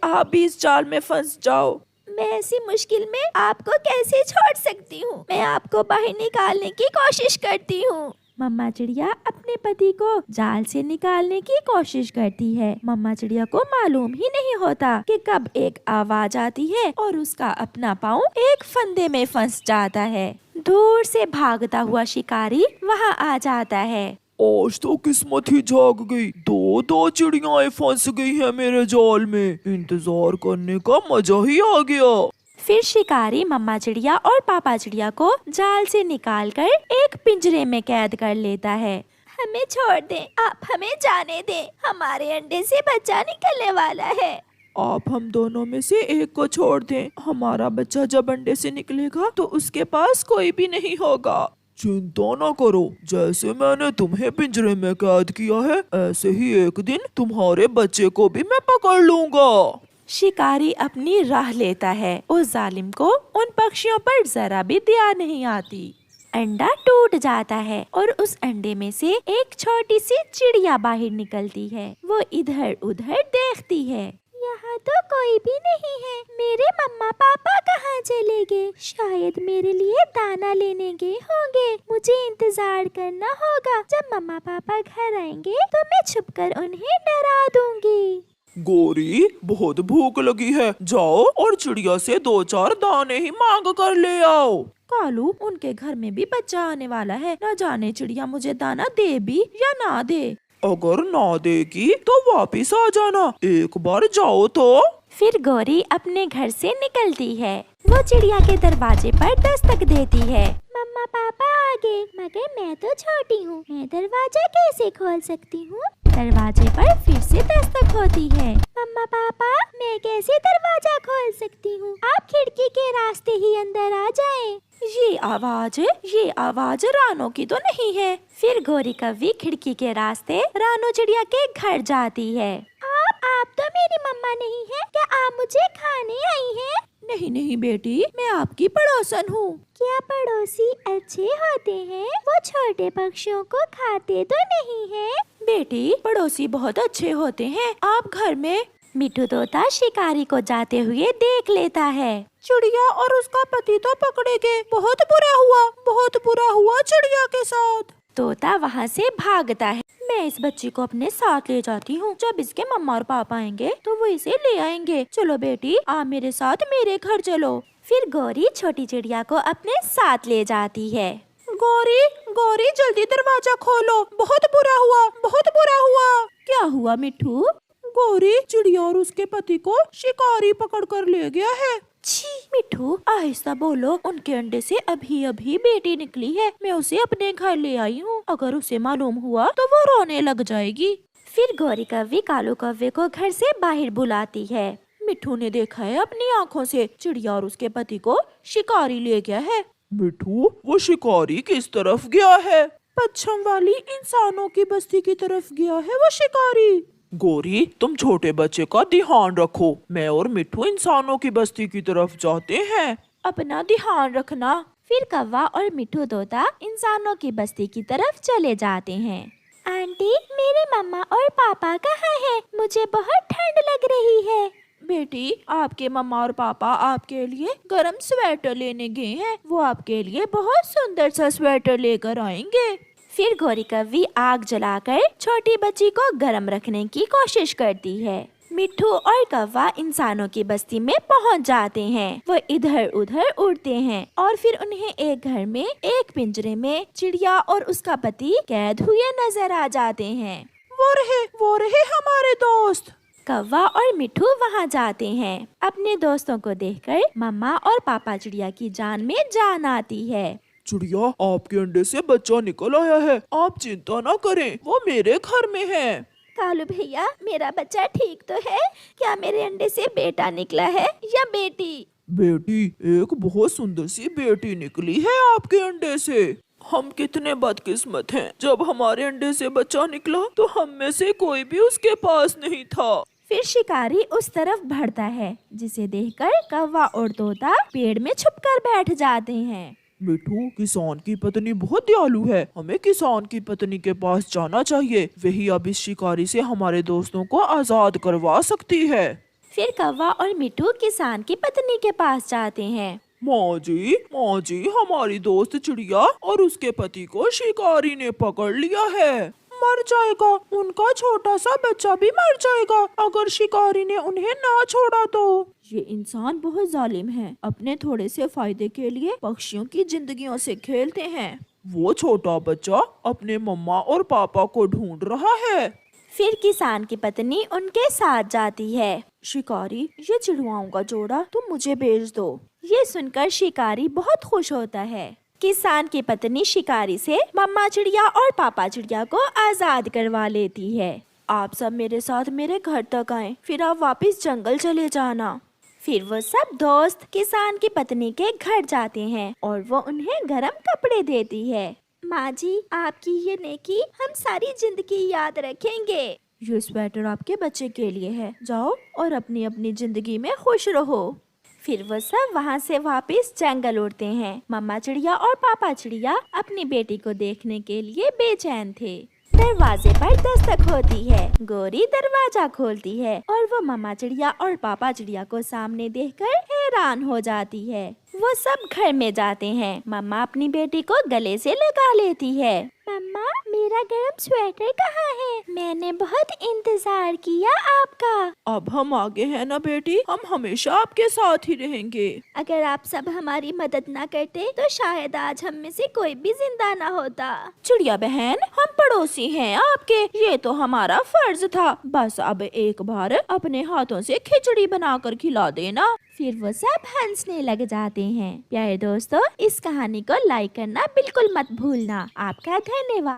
आप भी इस जाल में फंस जाओ। मैं ऐसी मुश्किल में आपको कैसे छोड़ सकती हूँ? मैं आपको बाहर निकालने की कोशिश करती हूँ। मम्मा चिड़िया अपने पति को जाल से निकालने की कोशिश करती है। मम्मा चिड़िया को मालूम ही नहीं होता कि कब एक आवाज आती है और उसका अपना पाँव एक फंदे में फंस जाता है। दूर से भागता हुआ शिकारी वहाँ आ जाता है। आज तो किस्मत ही जाग गई, दो चिड़ियाएं फंस गई हैं मेरे जाल में। इंतजार करने का मजा ही आ गया। फिर शिकारी मम्मा चिड़िया और पापा चिड़िया को जाल से निकालकर एक पिंजरे में कैद कर लेता है। हमें छोड़ दें, आप हमें जाने दें, हमारे अंडे से बच्चा निकलने वाला है। आप हम दोनों में से एक को छोड़ दें। हमारा बच्चा जब अंडे से निकलेगा तो उसके पास कोई भी नहीं होगा। चिंता न करो, जैसे मैंने तुम्हें पिंजरे में कैद किया है ऐसे ही एक दिन तुम्हारे बच्चे को भी मैं पकड़ लूंगा। शिकारी अपनी राह लेता है। उस जालिम को उन पक्षियों पर जरा भी दया नहीं आती। अंडा टूट जाता है और उस अंडे में से एक छोटी सी चिड़िया बाहर निकलती है। वो इधर उधर देखती है। यहाँ तो कोई भी नहीं है। मेरे मम्मा पापा कहाँ चले गए? शायद मेरे लिए दाना लेने गए होंगे। मुझे इंतजार करना होगा। जब मम्मा पापा घर आएंगे तो मैं छुपकर उन्हें डरा दूंगी। गोरी, बहुत भूख लगी है, जाओ और चिड़िया से 2-4 दाने ही मांग कर ले आओ। कालू, उनके घर में भी बच्चा आने वाला है, न जाने चिड़िया मुझे दाना दे भी या ना दे। अगर ना देगी तो वापिस आ जाना, एक बार जाओ तो। फिर गौरी अपने घर से निकलती है। वो चिड़िया के दरवाजे पर दस्तक देती है। मम्मा पापा आ गए, मगर मैं तो छोटी हूँ, मैं दरवाजा कैसे खोल सकती हूँ? दरवाजे पर फिर से दस्तक होती है। मम्मा पापा, मैं कैसे दरवाजा खोल सकती हूँ? आप खिड़की के रास्ते ही अंदर आ जाएं। ये आवाज रानो की तो नहीं है। फिर गौरी कव्वी खिड़की के रास्ते रानो चिड़िया के घर जाती है। आप तो मेरी मम्मा नहीं है, क्या आप मुझे खाने आई हैं? नहीं बेटी, मैं आपकी पड़ोसन हूँ। क्या पड़ोसी अच्छे होते हैं? वो छोटे पक्षियों को खाते तो नहीं है? बेटी, पड़ोसी बहुत अच्छे होते हैं। आप घर में। मिठू तोता शिकारी को जाते हुए देख लेता है। चिड़िया और उसका पति तो पकड़े गए। बहुत बुरा हुआ चिड़िया के साथ। तोता वहाँ से भागता है। मैं इस बच्ची को अपने साथ ले जाती हूँ। जब इसके मम्मा और पापा आएंगे तो वो इसे ले आएंगे। चलो बेटी, आप मेरे साथ मेरे घर चलो। फिर गौरी छोटी चिड़िया को अपने साथ ले जाती है। गौरी जल्दी दरवाजा खोलो, बहुत बुरा हुआ। क्या हुआ मिठू? गौरी, चिड़िया और उसके पति को शिकारी पकड़ कर ले गया है। छी मिठू, आहिस्ता बोलो। उनके अंडे से अभी अभी बेटी निकली है। मैं उसे अपने घर ले आई हूँ। अगर उसे मालूम हुआ तो वो रोने लग जाएगी। फिर गौरी कव्वी कालू कव्वे को घर से बाहर बुलाती है। मिठू ने देखा है अपनी आँखों से, चिड़िया और उसके पति को शिकारी ले गया है। मिठू, वो शिकारी किस तरफ गया है? पश्चिम वाली इंसानों की बस्ती की तरफ गया है वो शिकारी। गौरी, तुम छोटे बच्चे का ध्यान रखो। मैं और मिठू इंसानों की बस्ती की तरफ जाते हैं। अपना ध्यान रखना। फिर कौवा और मिठू तोता इंसानों की बस्ती की तरफ चले जाते हैं। आंटी, मेरे मम्मा और पापा कहाँ हैं? मुझे बहुत ठंड लग रही है। बेटी, आपके मम्मा और पापा आपके लिए गर्म स्वेटर लेने गए हैं। वो आपके लिए बहुत सुंदर सा स्वेटर लेकर आएंगे। फिर गौरी कव्वी आग जलाकर छोटी बच्ची को गर्म रखने की कोशिश करती है। मिठू और कौवा इंसानों की बस्ती में पहुंच जाते हैं। वो इधर उधर उड़ते हैं और फिर उन्हें एक घर में एक पिंजरे में चिड़िया और उसका पति कैद हुए नजर आ जाते हैं। वो रहे हमारे दोस्त। कौवा और मिठू वहाँ जाते हैं। अपने दोस्तों को देखकर मम्मा और पापा चिड़िया की जान में जान आती है। चिड़िया, आपके अंडे से बच्चा निकल आया है, आप चिंता न करें, वो मेरे घर में है। कालू भैया, मेरा बच्चा ठीक तो है? क्या मेरे अंडे से बेटा निकला है या बेटी? बेटी, एक बहुत सुंदर सी बेटी निकली है आपके अंडे से। हम कितने बदकिस्मत हैं, जब हमारे अंडे से बच्चा निकला तो हम में से कोई भी उसके पास नहीं था। फिर शिकारी उस तरफ बढ़ता है, जिसे देखकर कौवा और तोता पेड़ में छुपकर बैठ जाते हैं। मिठू, किसान की पत्नी बहुत दयालु है, हमें किसान की पत्नी के पास जाना चाहिए। वही अब इस शिकारी से हमारे दोस्तों को आजाद करवा सकती है। फिर कौवा और मिट्टू किसान की पत्नी के पास जाते हैं। माँ जी, हमारी दोस्त चिड़िया और उसके पति को शिकारी ने पकड़ लिया है। मर जाएगा, उनका छोटा सा बच्चा भी मर जाएगा अगर शिकारी ने उन्हें ना छोड़ा तो। ये इंसान बहुत जालिम है, अपने थोड़े से फायदे के लिए पक्षियों की जिंदगियों से खेलते हैं। वो छोटा बच्चा अपने मम्मा और पापा को ढूंढ रहा है। फिर किसान की पत्नी उनके साथ जाती है। शिकारी, ये चिड़ियाओं का जोड़ा तुम मुझे बेच दो। ये सुनकर शिकारी बहुत खुश होता है। किसान की पत्नी शिकारी से मम्मा चिड़िया और पापा चिड़िया को आजाद करवा लेती है। आप सब मेरे साथ मेरे घर तक आए, फिर आप वापस जंगल चले जाना। फिर वो सब दोस्त किसान की पत्नी के घर जाते हैं और वो उन्हें गरम कपड़े देती है। माँ जी, आपकी ये नेकी हम सारी जिंदगी याद रखेंगे। ये स्वेटर आपके बच्चे के लिए है, जाओ और अपनी अपनी जिंदगी में खुश रहो। फिर वो सब वहाँ से वापस जंगल उड़ते हैं। मम्मा चिड़िया और पापा चिड़िया अपनी बेटी को देखने के लिए बेचैन थे। दरवाजे पर दस्तक होती है। गोरी दरवाजा खोलती है और वो मम्मा चिड़िया और पापा चिड़िया को सामने देखकर हैरान हो जाती है। वो सब घर में जाते हैं। मम्मा अपनी बेटी को गले से लगा लेती है। मम्मा, मेरा गर्म स्वेटर कहाँ है? मैंने बहुत इंतजार किया आपका। अब हम आगे हैं ना बेटी, हम हमेशा आपके साथ ही रहेंगे। अगर आप सब हमारी मदद ना करते तो शायद आज हम में से कोई भी जिंदा ना होता। चिड़िया बहन, हम पड़ोसी हैं आपके, ये तो हमारा फर्ज था। बस अब एक बार अपने हाथों से खिचड़ी बनाकर खिला देना। फिर वो सब हंसने लग जाते हैं। प्यारे दोस्तों, इस कहानी को लाइक करना बिल्कुल मत भूलना। आपका धन्यवाद।